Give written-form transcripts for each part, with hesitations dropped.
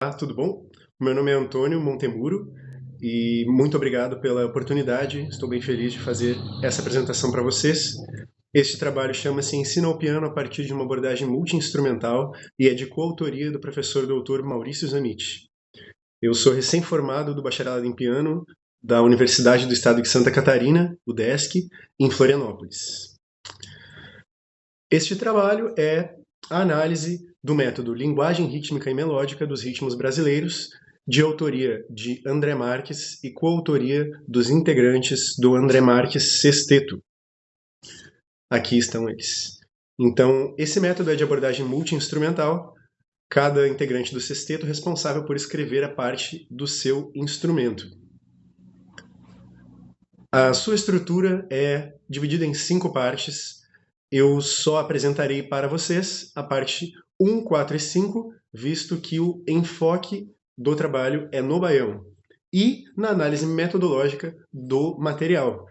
Tudo bom? Meu nome é Antônio Montemuro e muito obrigado pela oportunidade. Estou bem feliz de fazer essa apresentação para vocês. Este trabalho chama-se Ensino ao Piano a partir de uma abordagem multi-instrumental e é de coautoria do professor Dr. Maurício Zanetti. Eu sou recém-formado do bacharelado em piano da Universidade do Estado de Santa Catarina, UDESC, em Florianópolis. Este trabalho é a análise do método Linguagem Rítmica e Melódica dos Ritmos Brasileiros, de autoria de André Marques e coautoria dos integrantes do André Marques Sexteto. Aqui estão eles. Então, esse método é de abordagem multi-instrumental, cada integrante do sexteto responsável por escrever a parte do seu instrumento. A sua estrutura é dividida em 5 partes. Eu só apresentarei para vocês a parte 1, 4 e 5, visto que o enfoque do trabalho é no baião e na análise metodológica do material.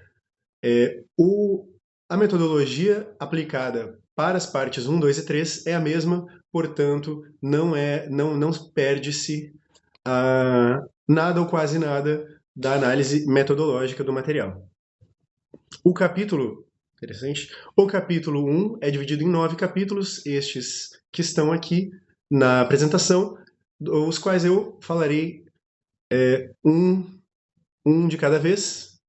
A metodologia aplicada para as partes 1, 2 e 3 é a mesma, portanto, não perde-se nada ou quase nada da análise metodológica do material. O capítulo 1 é dividido em 9 capítulos, estes que estão aqui na apresentação, os quais eu falarei um de cada vez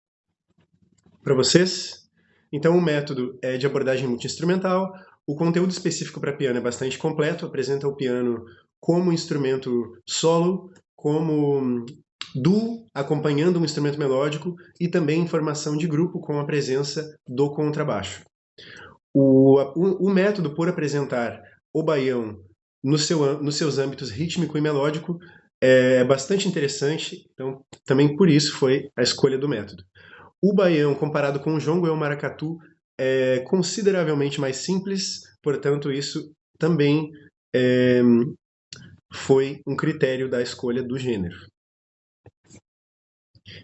para vocês. Então, o método é de abordagem multi-instrumental. O conteúdo específico para piano é bastante completo, apresenta o piano como instrumento solo, como duo, acompanhando um instrumento melódico, e também informação de grupo com a presença do contrabaixo. O método por apresentar o baião nos seus âmbitos rítmico e melódico é bastante interessante, então também por isso foi a escolha do método. O baião, comparado com o jongo e o maracatu, é consideravelmente mais simples, portanto isso também foi um critério da escolha do gênero.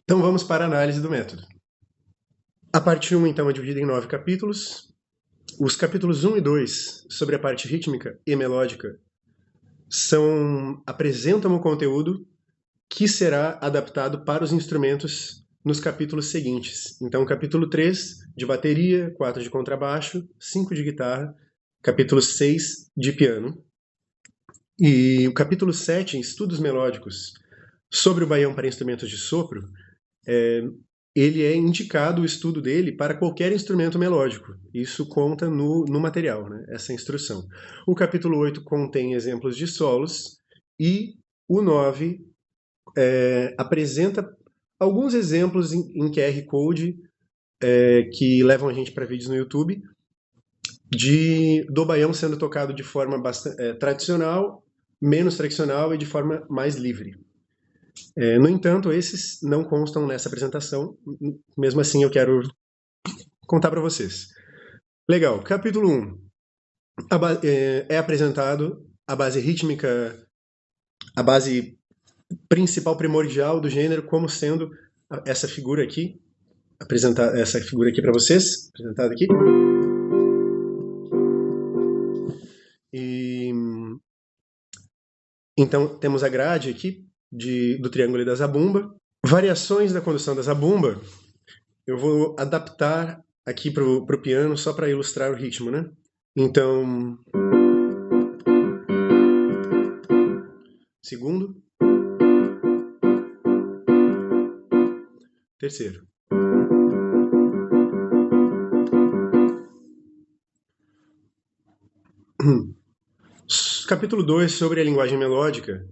Então vamos para a análise do método. A parte 1, então, é dividida em 9 capítulos. Os capítulos 1 e 2, sobre a parte rítmica e melódica, apresentam o conteúdo que será adaptado para os instrumentos nos capítulos seguintes. Então, capítulo 3, de bateria, 4 de contrabaixo, 5 de guitarra, capítulo 6, de piano. E o capítulo 7, estudos melódicos, sobre o baião para instrumentos de sopro, ele é indicado o estudo dele para qualquer instrumento melódico. Isso conta no material, né? Essa instrução. O capítulo 8 contém exemplos de solos e o 9 apresenta alguns exemplos em QR Code que levam a gente para vídeos no YouTube do baião sendo tocado de forma tradicional, menos tradicional e de forma mais livre. No entanto, esses não constam nessa apresentação, mesmo assim eu quero contar para vocês. Legal, capítulo 1. É apresentado a base rítmica, a base principal primordial do gênero, como sendo essa figura aqui, essa figura aqui para vocês, apresentada aqui. Então temos a grade aqui do triângulo e da zabumba. Variações da condução da zabumba, eu vou adaptar aqui para o piano só para ilustrar o ritmo, né? Então, segundo, terceiro. Capítulo 2, sobre a linguagem melódica,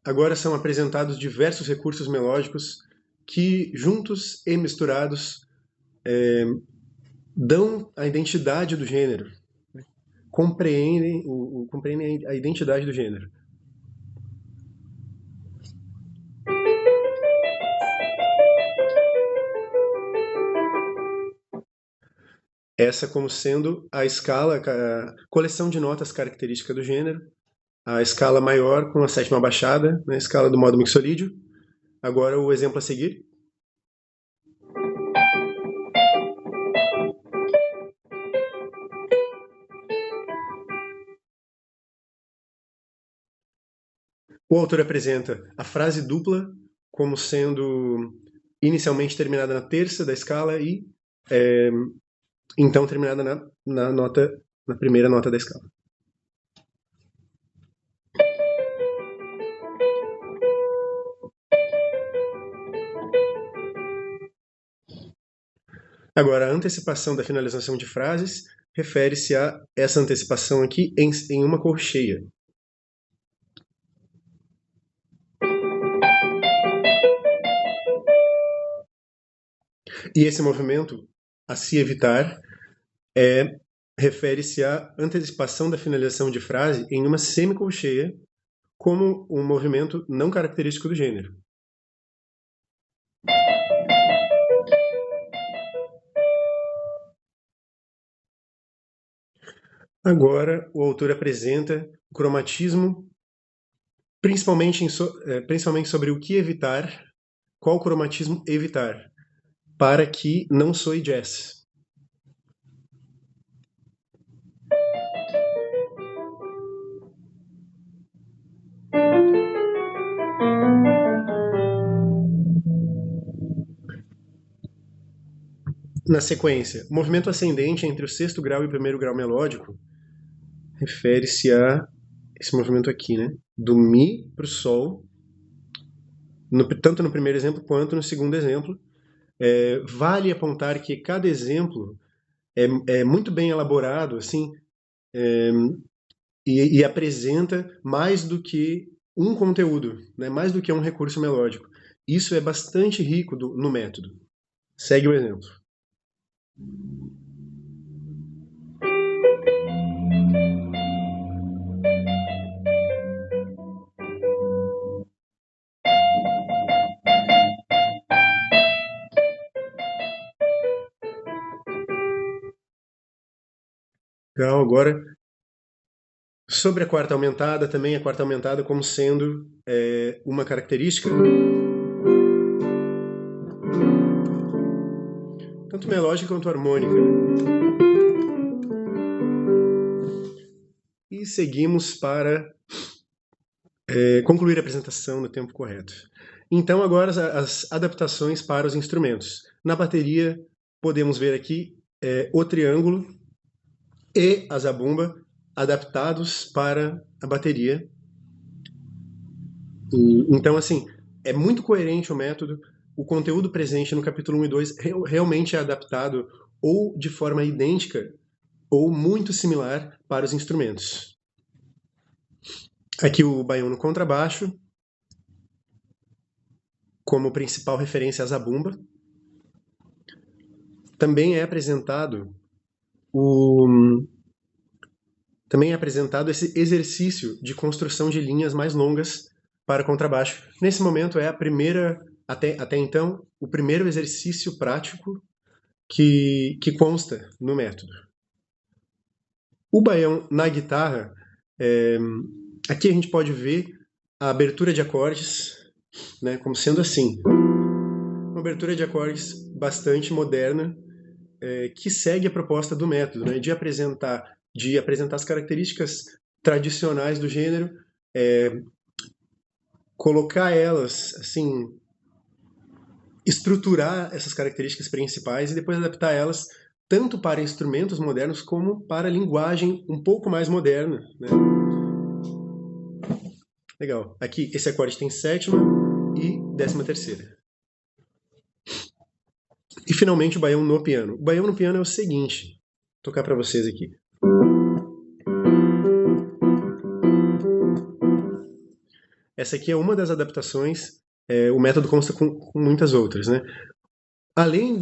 agora são apresentados diversos recursos melódicos que, juntos e misturados, dão a identidade do gênero, compreendem a identidade do gênero. Essa como sendo a escala, a coleção de notas característica do gênero, a escala maior com a sétima baixada, a escala do modo mixolídio. Agora o exemplo a seguir. O autor apresenta a frase dupla como sendo inicialmente terminada na terça da escala e então terminada na primeira nota da escala. Agora, a antecipação da finalização de frases refere-se a essa antecipação aqui em uma cor cheia. E esse movimento, a se evitar, refere-se à antecipação da finalização de frase em uma semicolcheia, como um movimento não característico do gênero. Agora, o autor apresenta o cromatismo, principalmente sobre o que evitar, qual cromatismo evitar, para que não soe jazz. Na sequência, o movimento ascendente entre o sexto grau e o primeiro grau melódico refere-se a esse movimento aqui, né? Do Mi para o Sol, tanto no primeiro exemplo quanto no segundo exemplo. Vale apontar que cada exemplo é muito bem elaborado, assim, e apresenta mais do que um conteúdo, né? Mais do que um recurso melódico. Isso é bastante rico no método. Segue o exemplo. Legal, agora, sobre a quarta aumentada, também a quarta aumentada como sendo uma característica tanto melódica quanto harmônica. E seguimos para concluir a apresentação no tempo correto. Então, agora as adaptações para os instrumentos. Na bateria, podemos ver aqui o triângulo e a zabumba adaptados para a bateria. Então, assim, é muito coerente o método. O conteúdo presente no capítulo 1 e 2 realmente é adaptado ou de forma idêntica ou muito similar para os instrumentos. Aqui o baião no contrabaixo, como principal referência à zabumba. Também é apresentado esse exercício de construção de linhas mais longas para contrabaixo. Nesse momento é a primeira, até então, o primeiro exercício prático que consta no método. O baião na guitarra, aqui a gente pode ver a abertura de acordes, né, como sendo assim. Uma abertura de acordes bastante moderna, que segue a proposta do método, né, de apresentar as características tradicionais do gênero, colocar elas, assim, estruturar essas características principais e depois adaptar elas tanto para instrumentos modernos como para linguagem um pouco mais moderna, né? Legal. Aqui, esse acorde tem sétima e 13ª. E, finalmente, o baião no piano. O baião no piano é o seguinte. Vou tocar para vocês aqui. Essa aqui é uma das adaptações. O método consta com muitas outras, né? Além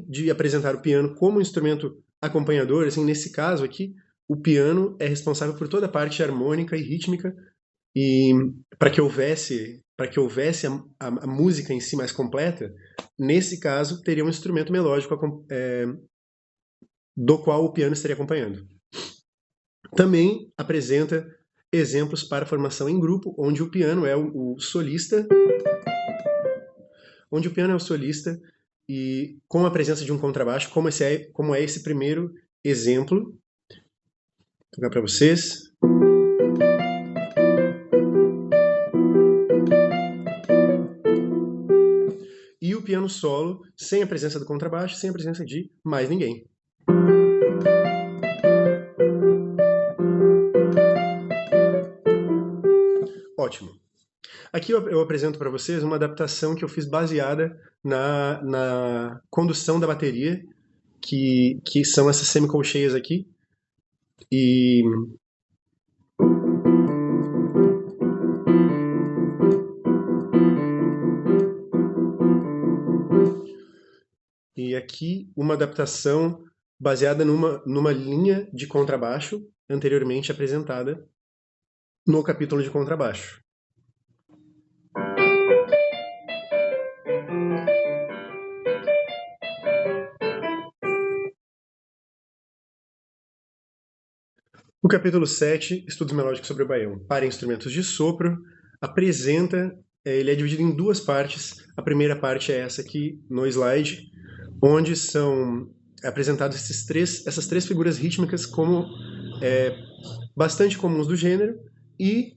de apresentar o piano como instrumento acompanhador, assim, nesse caso aqui, o piano é responsável por toda a parte harmônica e rítmica, e para que houvesse a música em si mais completa, nesse caso teria um instrumento melódico do qual o piano estaria acompanhando. Também apresenta exemplos para formação em grupo, onde o piano é o solista, e com a presença de um contrabaixo, como é esse primeiro exemplo. Vou tocar para vocês. piano solo, sem a presença do contrabaixo, sem a presença de mais ninguém. Ótimo. Aqui eu apresento para vocês uma adaptação que eu fiz baseada na condução da bateria, que são essas semicolcheias aqui. E aqui uma adaptação baseada numa linha de contrabaixo anteriormente apresentada no capítulo de contrabaixo. O capítulo 7, Estudos Melódicos sobre o Baião, para instrumentos de sopro, apresenta, ele é dividido em duas partes. A primeira parte é essa aqui no slide, onde são apresentadas essas três figuras rítmicas como bastante comuns do gênero, e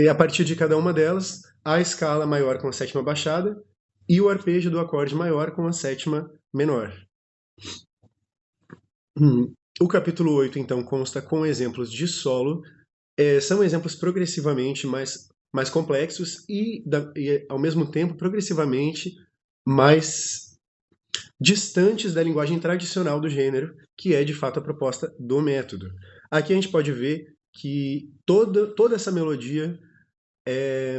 a partir de cada uma delas, a escala maior com a sétima baixada e o arpejo do acorde maior com a sétima menor. O capítulo 8, então, consta com exemplos de solo. São exemplos progressivamente mais complexos e, ao mesmo tempo, progressivamente mais distantes da linguagem tradicional do gênero, que é, de fato, a proposta do método. Aqui a gente pode ver que toda essa melodia é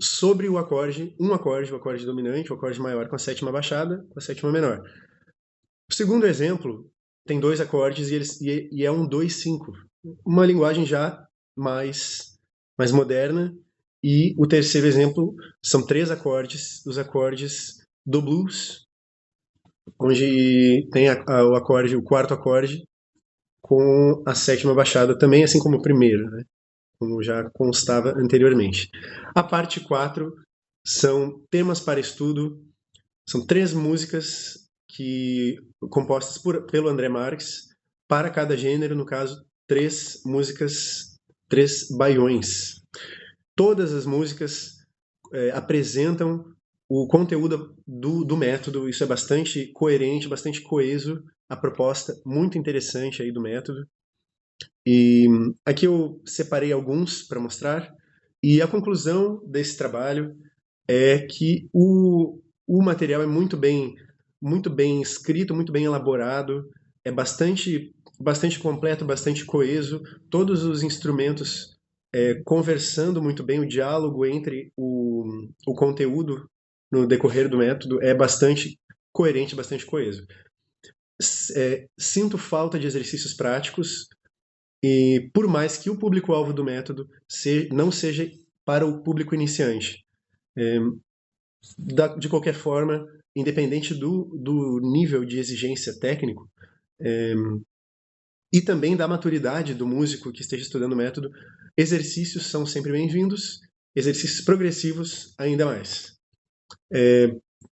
sobre o acorde, o acorde dominante, o acorde maior com a sétima baixada, com a sétima menor. O segundo exemplo tem dois acordes e é um 2-5, uma linguagem já mais moderna. E o terceiro exemplo são três acordes, os acordes do blues, onde tem o quarto acorde com a sétima baixada também, assim como o primeiro, né? Como já constava anteriormente. A parte 4 são temas para estudo, são 3 músicas compostas pelo André Marques, para cada gênero, no caso, 3 músicas, 3 baiões. Todas as músicas apresentam o conteúdo do método, isso é bastante coerente, bastante coeso, a proposta muito interessante aí do método. E aqui eu separei alguns para mostrar, e a conclusão desse trabalho é que o material é muito bem escrito, muito bem elaborado, é bastante completo, bastante coeso, todos os instrumentos conversando muito bem, o diálogo entre o conteúdo no decorrer do método é bastante coerente, bastante coeso. Sinto falta de exercícios práticos, e por mais que o público-alvo do método não seja para o público iniciante. De qualquer forma, independente do nível de exigência técnico, e também da maturidade do músico que esteja estudando o método, exercícios são sempre bem-vindos, exercícios progressivos ainda mais.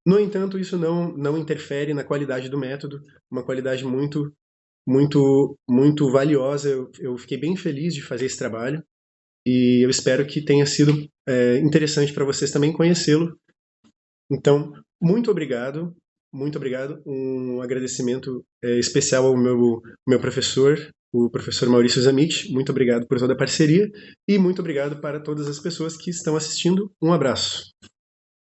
No entanto, isso não interfere na qualidade do método, uma qualidade muito valiosa. Eu fiquei bem feliz de fazer esse trabalho e eu espero que tenha sido interessante para vocês também conhecê-lo. Então, muito obrigado. Um agradecimento especial ao meu professor, o professor Maurício Zamit. Muito obrigado por toda a parceria e muito obrigado para todas as pessoas que estão assistindo. Um abraço.